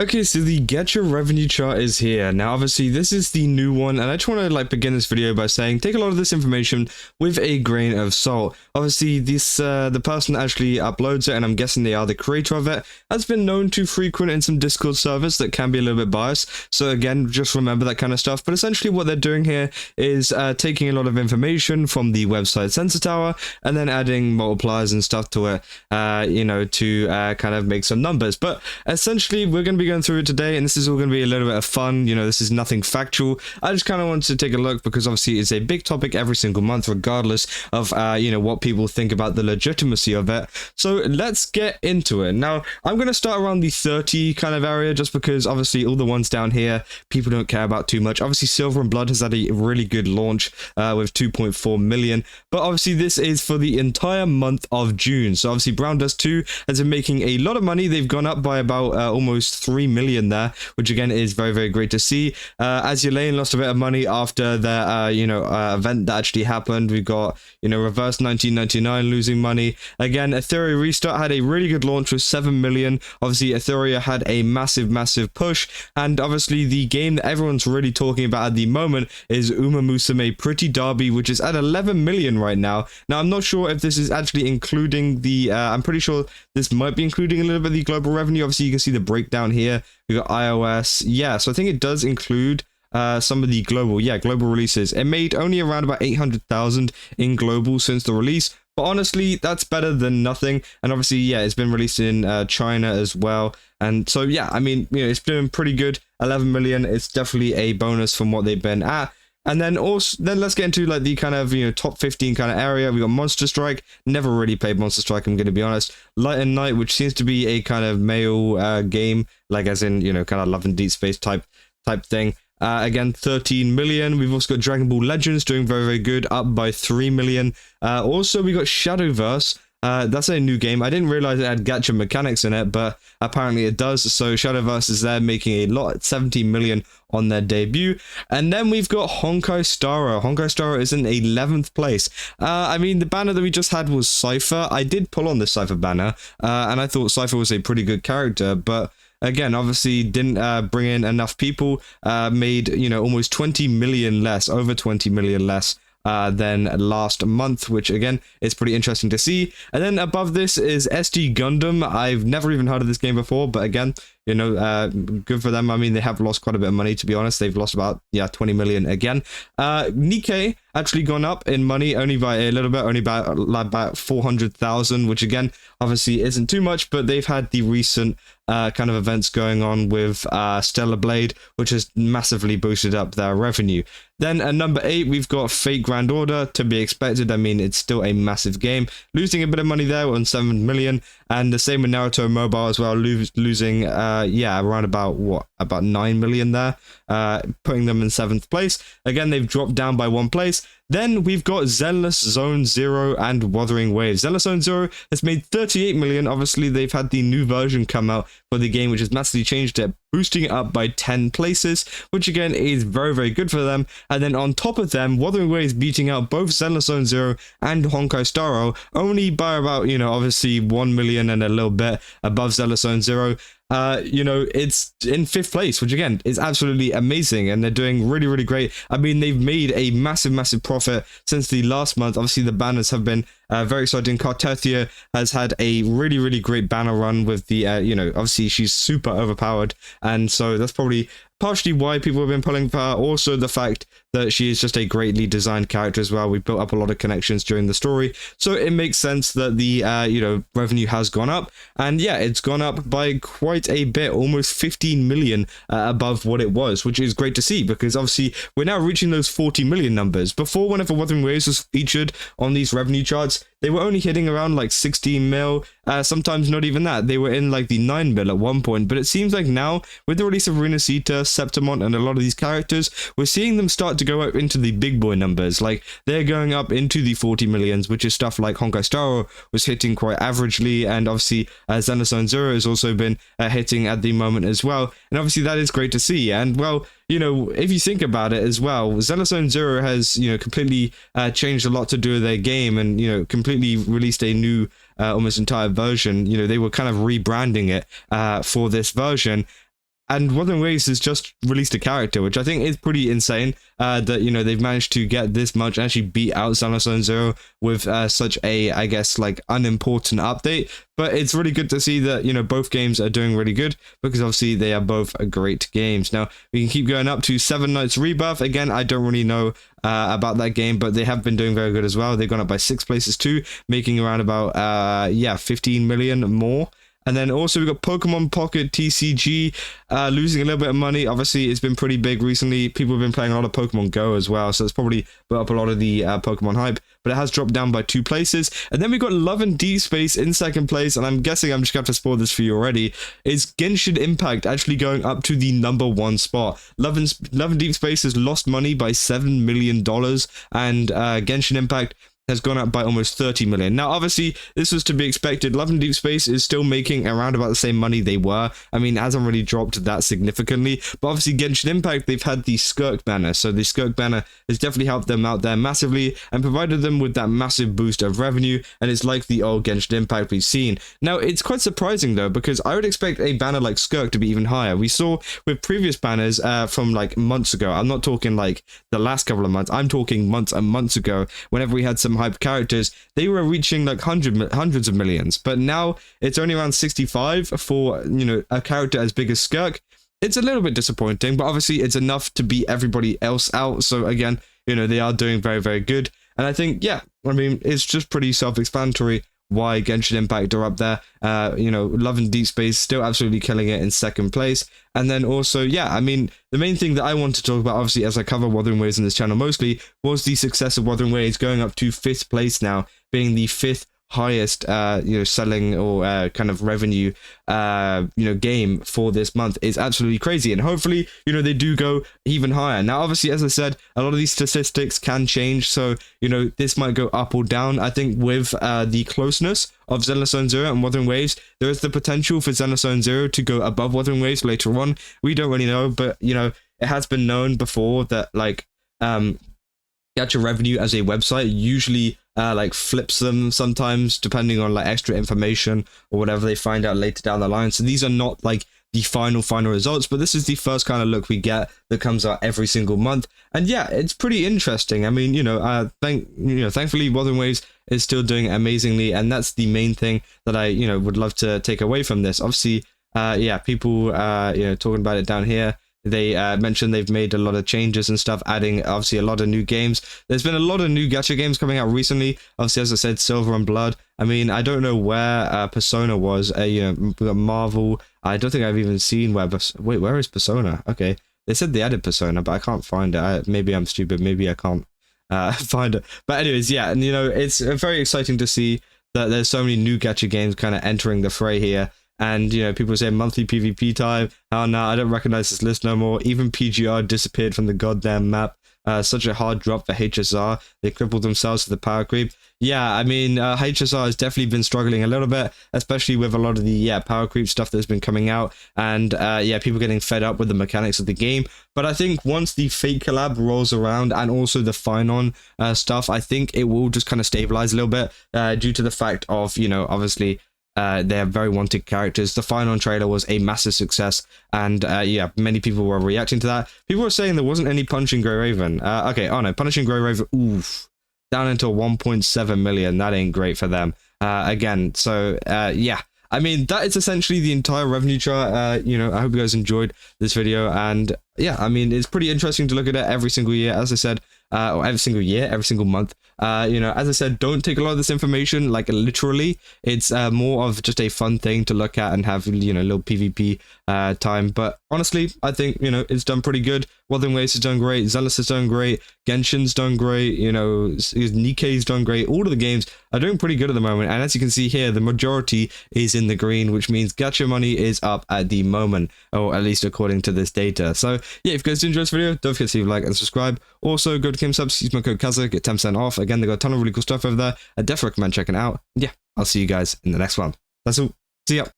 Okay, so the Gacha Revenue Chart is here. Now, obviously, this is the new one, and I just want to begin this video by saying take a lot of this information with a grain of salt. Obviously, this the person that actually uploads it, and I'm guessing they are the creator of it, has been known to frequent in some Discord servers that can be a little bit biased. So again, just remember that kind of stuff. But essentially, what they're doing here is taking a lot of information from the website Sensor Tower and then adding multipliers and stuff to it, to kind of make some numbers. But essentially, we're going to be going through it today, and this is all going to be a little bit of fun. This is nothing factual. I just kind of wanted to take a look because obviously it's a big topic every single month, regardless of what people think about the legitimacy of it. So let's get into it. Now, I'm going to start around the 30 kind of area, just because obviously all the ones down here people don't care about too much. Obviously, Silver and Blood has had a really good launch with 2.4 million, but obviously this is for the entire month of June. So obviously Brown Dust 2 has been making a lot of money. They've gone up by about almost 3 million there, which again is very, very great to see. Azure Lane lost a bit of money after their event that actually happened. We've got Reverse 1999 losing money. Again, Etheria Restart had a really good launch with 7 million. Obviously Etheria had a massive push, and obviously the game that everyone's really talking about at the moment is Uma Musume Pretty Derby, which is at 11 million right now. Now, I'm not sure if this is actually including the I'm pretty sure this might be including a little bit of the global revenue. Obviously you can see the breakdown here. We got iOS, so I think it does include some of the global releases. It made only around about 800,000 in global since the release, but honestly that's better than nothing. And obviously it's been released in China as well, and so I mean it's doing pretty good. 11 million, it's definitely a bonus from what they've been at. And then let's get into the kind of top 15 kind of area. We got Monster Strike. Never really played Monster Strike, I'm going to be honest. Light and Night, which seems to be a kind of male game, as in kind of Love and Deep Space type thing. Again, 13 million. We've also got Dragon Ball Legends doing very, very good, up by 3 million. Also, we got Shadowverse. That's a new game. I didn't realize it had gacha mechanics in it, but apparently it does. So Shadowverse is there making a lot, 17 million on their debut. And then we've got Honkai Star Rail. Honkai Star Rail is in 11th place. I mean, the banner that we just had was Cypher. I did pull on this Cypher banner, and I thought Cypher was a pretty good character, but again, obviously didn't bring in enough people, made, almost 20 million less, over 20 million less than last month, which again is pretty interesting to see. And then above this is SD Gundam. I've never even heard of this game before, but again, good for them. I mean, they have lost quite a bit of money, to be honest. They've lost about 20 million again. Nikkei actually gone up in money only by a little bit, only about 400,000, which again obviously isn't too much, but they've had the recent kind of events going on with Stellar Blade, which has massively boosted up their revenue. Then at number 8, we've got Fate Grand Order, to be expected. I mean, it's still a massive game, losing a bit of money there on 7 million, and the same with Naruto Mobile as well, losing around about 9 million there, putting them in 7th place. Again, they've dropped down by 1 place. Then we've got Zenless Zone Zero and Wuthering Waves. Zenless Zone Zero has made 38 million. Obviously, they've had the new version come out for the game, which has massively changed it, boosting it up by 10 places, which again is very, very good for them. And then on top of them, Wuthering Waves beating out both Zenless Zone Zero and Honkai Star Rail, only by about, obviously 1 million and a little bit above Zenless Zone Zero. It's in 5th place, which again is absolutely amazing, and they're doing really, really great. I mean, they've made a massive profit since the last month. Obviously, the banners have been very exciting. Cartethyia has had a really, really great banner run with the, obviously she's super overpowered, and so that's probably partially why people have been pulling for her. Also, the fact that she is just a greatly designed character as well. We've built up a lot of connections during the story, so it makes sense that the revenue has gone up, and it's gone up by quite a bit, almost 15 million above what it was, which is great to see, because obviously we're now reaching those 40 million numbers. Before, whenever Wuthering Waves was featured on these revenue charts, they were only hitting around 16 mil, sometimes not even that. They were in the 9 mil at one point, but it seems like now, with the release of Rinascita, Septimont, and a lot of these characters, we're seeing them start to go up into the big boy numbers. They're going up into the 40 millions, which is stuff like Honkai Star Rail was hitting quite averagely, and obviously Zenless Zone Zero has also been hitting at the moment as well, and obviously that is great to see. And well, if you think about it as well, Zenless Zone Zero has, completely changed a lot to do with their game, and, completely released a new almost entire version. They were kind of rebranding it for this version. And Wuthering Waves has just released a character, which I think is pretty insane, that, you know, they've managed to get this much, actually beat out Xenosaga Zero with such a, I guess, like, unimportant update. But it's really good to see that, you know, both games are doing really good, because obviously they are both great games. Now, we can keep going up to Seven Knights Rebirth. Again, I don't really know about that game, but they have been doing very good as well. They've gone up by 6 places too, making around about, 15 million more. And then also we've got Pokemon Pocket TCG, losing a little bit of money. Obviously, it's been pretty big recently. People have been playing a lot of Pokemon Go as well, so it's probably put up a lot of the Pokemon hype, but it has dropped down by 2 places. And then we've got Love and Deep Space in 2nd place, and I'm guessing I'm just going to have to spoil this for you already. Is Genshin Impact actually going up to the #1 spot? Love and Deep Space has lost money by $7 million, and Genshin Impact has gone up by almost 30 million. Now, obviously, this was to be expected. Love and Deep Space is still making around about the same money they were. I mean, it hasn't really dropped that significantly. But obviously, Genshin Impact, they've had the Skirk banner. So the Skirk banner has definitely helped them out there massively and provided them with that massive boost of revenue. And it's like the old Genshin Impact we've seen. Now, it's quite surprising, though, because I would expect a banner like Skirk to be even higher. We saw with previous banners from like months ago. I'm not talking like the last couple of months. I'm talking months and months ago, whenever we had some hype characters, they were reaching like hundreds of millions, but now it's only around 65 for, you know, a character as big as Skirk. It's a little bit disappointing, but obviously it's enough to beat everybody else out. So again, you know, they are doing very, very good. And I think, yeah, I mean, it's just pretty self-explanatory why Genshin Impact are up there. You know, Love and Deep Space still absolutely killing it in 2nd place. And then also, yeah, I mean, the main thing that I want to talk about, obviously, as I cover Wuthering Waves in this channel mostly, was the success of Wuthering Waves going up to 5th place now, being the 5th highest you know, selling or kind of revenue you know, game for this month. Is absolutely crazy, and hopefully, you know, they do go even higher. Now, obviously, as I said, a lot of these statistics can change, so, you know, this might go up or down. I think with the closeness of Xenosaga Zero and Wuthering Waves, there is the potential for Xenosaga Zero to go above Wuthering Waves later on. We don't really know, but, you know, it has been known before that, like, Gacha Revenue as a website usually like flips them sometimes, depending on like extra information or whatever they find out later down the line. So these are not like the final results, but this is the first kind of look we get that comes out every single month. And yeah, it's pretty interesting. I mean, you know, thankfully Wuthering Waves is still doing amazingly, and that's the main thing that I, you know, would love to take away from this. Obviously, yeah, people you know, talking about it down here. They mentioned they've made a lot of changes and stuff, adding obviously a lot of new games. There's been a lot of new gacha games coming out recently. Obviously, as I said, Silver and Blood. I mean, I don't know where Persona was. You know, we got Marvel. I don't think I've even seen where. Wait, where is Persona? Okay, they said they added Persona, but I can't find it. Maybe I'm stupid. Maybe I can't find it. But anyways, yeah, and you know, it's very exciting to see that there's so many new gacha games kind of entering the fray here. And, you know, people say monthly PvP time. Oh, no, I don't recognize this list no more. Even PGR disappeared from the goddamn map. Such a hard drop for HSR. They crippled themselves to the power creep. Yeah, I mean, HSR has definitely been struggling a little bit, especially with a lot of the power creep stuff that's been coming out. And, yeah, people getting fed up with the mechanics of the game. But I think once the Fate collab rolls around and also the Finon stuff, I think it will just kind of stabilize a little bit due to the fact of, you know, obviously, they're very wanted characters. The Finon trailer was a massive success, and yeah, many people were reacting to that. People were saying there wasn't any Punishing Grey Raven. Okay, oh no, Punishing Grey Raven, oof, down into 1.7 million. That ain't great for them. Again, so yeah. I mean, that is essentially the entire revenue chart. You know, I hope you guys enjoyed this video, and yeah, I mean, it's pretty interesting to look at it every single year, as I said, or every single year, every single month. You know, as I said, don't take a lot of this information like literally. It's more of just a fun thing to look at and have, you know, a little PvP time. But honestly, I think, you know, it's done pretty good. Wuthering Waves has done great. Zealous has done great. Genshin's done great. You know, Nikkei's done great. All of the games are doing pretty good at the moment. And as you can see here, the majority is in the green, which means gacha money is up at the moment, or at least according to this data. So yeah, if you guys did enjoy this video, don't forget to leave a like and subscribe. Also, go to Game Subs, use my code Kaza, get 10% off. Again, they got a ton of really cool stuff over there. I definitely recommend checking it out. Yeah, I'll see you guys in the next one. That's all. See ya.